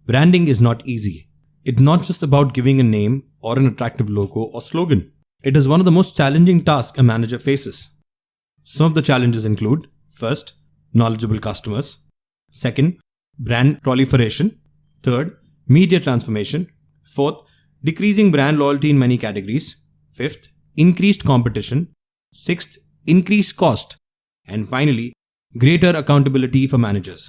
Branding is not easy. It's not just about giving a name or an attractive logo or slogan. It is one of the most challenging tasks a manager faces. Some of the challenges include: first, knowledgeable customers; second, brand proliferation; third, media transformation; fourth, decreasing brand loyalty in many categories; fifth, increased competition; sixth, increased cost; and finally, greater accountability for managers.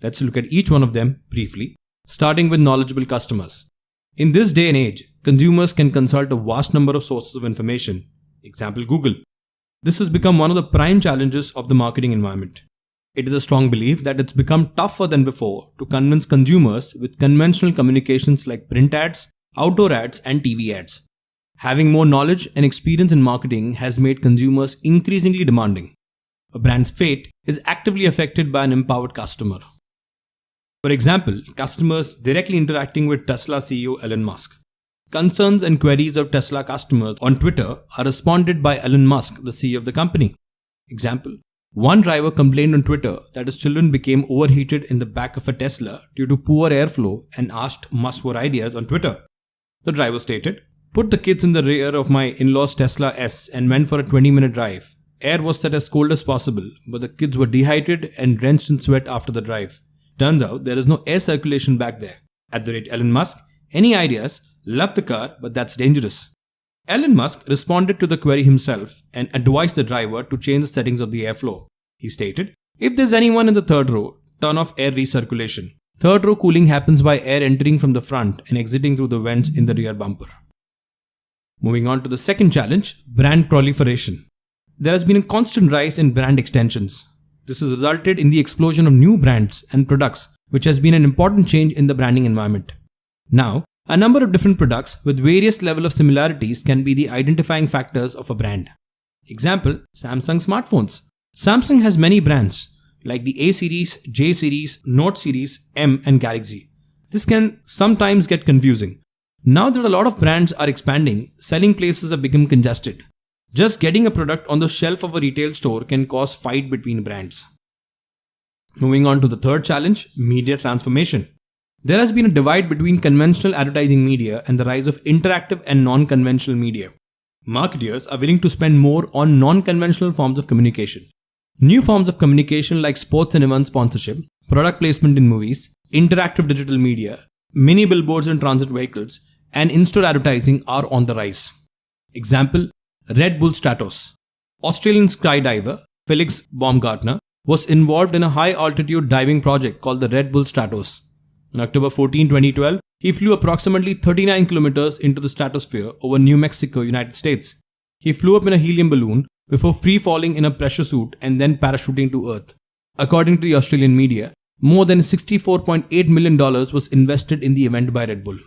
Let's look at each one of them briefly, starting with knowledgeable customers. In this day and age, consumers can consult a vast number of sources of information, example Google. This has become one of the prime challenges of the marketing environment. It is a strong belief that it's become tougher than before to convince consumers with conventional communications like print ads, outdoor ads, and TV ads. Having more knowledge and experience in marketing has made consumers increasingly demanding. A brand's fate is actively affected by an empowered customer. For example, customers directly interacting with Tesla CEO Elon Musk. Concerns and queries of Tesla customers on Twitter are responded by Elon Musk, the CEO of the company. Example: one driver complained on Twitter that his children became overheated in the back of a Tesla due to poor airflow and asked Musk for ideas on Twitter. The driver stated, "Put the kids in the rear of my in-laws Tesla S and went for a 20-minute drive. Air was set as cold as possible, but the kids were dehydrated and drenched in sweat after the drive. Turns out there is no air circulation back there. Elon Musk, any ideas? Love the car, but that's dangerous." Elon Musk responded to the query himself and advised the driver to change the settings of the airflow. He stated, "If there's anyone in the third row, turn off air recirculation. Third row cooling happens by air entering from the front and exiting through the vents in the rear bumper." Moving on to the second challenge, brand proliferation. There has been a constant rise in brand extensions. This has resulted in the explosion of new brands and products, which has been an important change in the branding environment. Now, a number of different products with various level of similarities can be the identifying factors of a brand. Example, Samsung smartphones. Samsung has many brands like the A series, J series, Note series, M and Galaxy. This can sometimes get confusing. Now that a lot of brands are expanding, selling places have become congested. Just getting a product on the shelf of a retail store can cause fight between brands. Moving on to the third challenge, media transformation. There has been a divide between conventional advertising media and the rise of interactive and non-conventional media. Marketers are willing to spend more on non-conventional forms of communication. New forms of communication like sports and event sponsorship, product placement in movies, interactive digital media, mini billboards in transit vehicles, and in-store advertising are on the rise. Example, Red Bull Stratos. Australian skydiver Felix Baumgartner was involved in a high-altitude diving project called the Red Bull Stratos. On October 14, 2012, he flew approximately 39 kilometers into the stratosphere over New Mexico, United States. He flew up in a helium balloon before free-falling in a pressure suit and then parachuting to Earth. According to the Australian media, more than $64.8 million was invested in the event by Red Bull.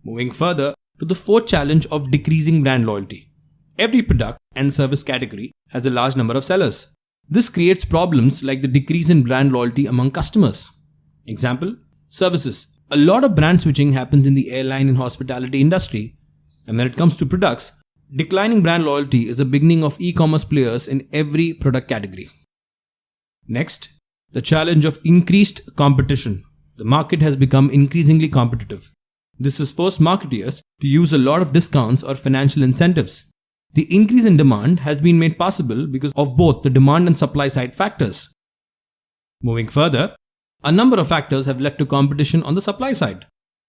Moving further to the fourth challenge of decreasing brand loyalty. Every product and service category has a large number of sellers. This creates problems like the decrease in brand loyalty among customers. Example, services. A lot of brand switching happens in the airline and hospitality industry. And when it comes to products, declining brand loyalty is a beginning of e-commerce players in every product category. Next, the challenge of increased competition. The market has become increasingly competitive. This has forced marketers to use a lot of discounts or financial incentives. The increase in demand has been made possible because of both the demand and supply side factors. Moving further, a number of factors have led to competition on the supply side.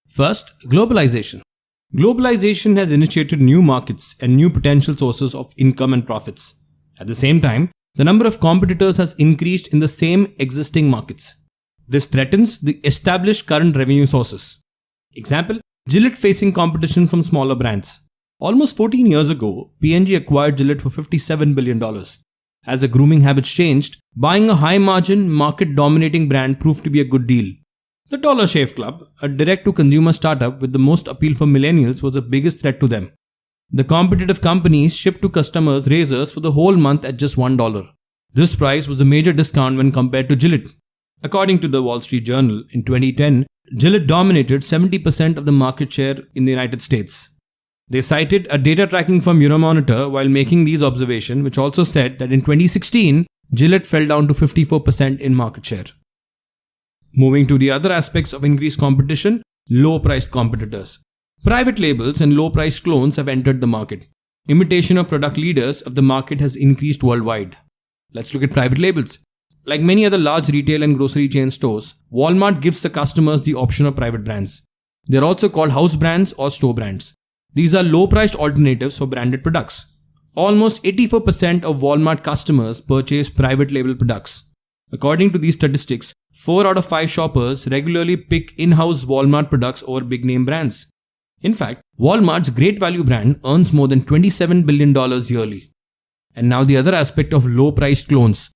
First, globalization. Globalization has initiated new markets and new potential sources of income and profits. At the same time, the number of competitors has increased in the same existing markets. This threatens the established current revenue sources. Example, Gillette facing competition from smaller brands. Almost 14 years ago, P&G acquired Gillette for $57 billion. As the grooming habits changed, buying a high-margin, market-dominating brand proved to be a good deal. The Dollar Shave Club, a direct-to-consumer startup with the most appeal for millennials, was the biggest threat to them. The competitive companies shipped to customers razors for the whole month at just $1. This price was a major discount when compared to Gillette. According to the Wall Street Journal, in 2010, Gillette dominated 70% of the market share in the United States. They cited a data tracking firm Euromonitor while making these observations, which also said that in 2016, Gillette fell down to 54% in market share. Moving to the other aspects of increased competition, low-priced competitors. Private labels and low-priced clones have entered the market. Imitation of product leaders of the market has increased worldwide. Let's look at private labels. Like many other large retail and grocery chain stores, Walmart gives the customers the option of private brands. They are also called house brands or store brands. These are low-priced alternatives for branded products. Almost 84% of Walmart customers purchase private label products. According to these statistics, 4 out of 5 shoppers regularly pick in-house Walmart products over big-name brands. In fact, Walmart's Great Value brand earns more than $27 billion yearly. And now the other aspect of low-priced clones.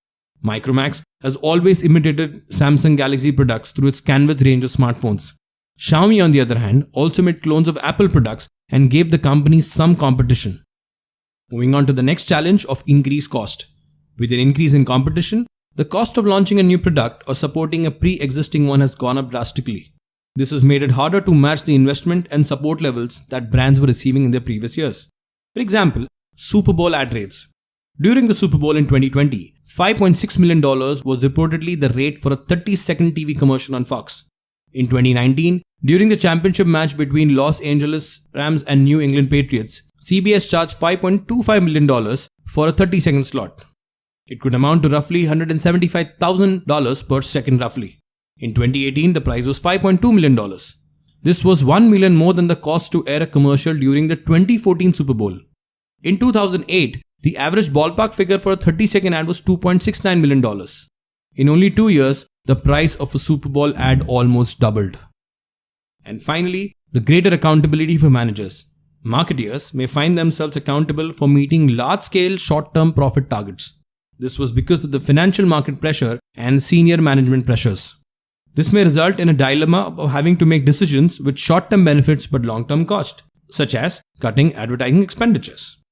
Micromax has always imitated Samsung Galaxy products through its Canvas range of smartphones. Xiaomi, on the other hand, also made clones of Apple products and gave the company some competition. Moving on to the next challenge of increased cost. With an increase in competition, the cost of launching a new product or supporting a pre-existing one has gone up drastically. This has made it harder to match the investment and support levels that brands were receiving in their previous years. For example, Super Bowl ad rates. During the Super Bowl in 2020, $5.6 million was reportedly the rate for a 30-second TV commercial on Fox. In 2019, during the championship match between Los Angeles Rams and New England Patriots, CBS charged $5.25 million for a 30-second slot. It could amount to roughly $175,000 per second roughly. In 2018, the price was $5.2 million. This was $1 million more than the cost to air a commercial during the 2014 Super Bowl. In 2008, the average ballpark figure for a 30-second ad was $2.69 million. In only 2 years, the price of a Super Bowl ad almost doubled. And finally, the greater accountability for managers. Marketeers may find themselves accountable for meeting large-scale short-term profit targets. This was because of the financial market pressure and senior management pressures. This may result in a dilemma of having to make decisions with short-term benefits but long-term cost, such as cutting advertising expenditures.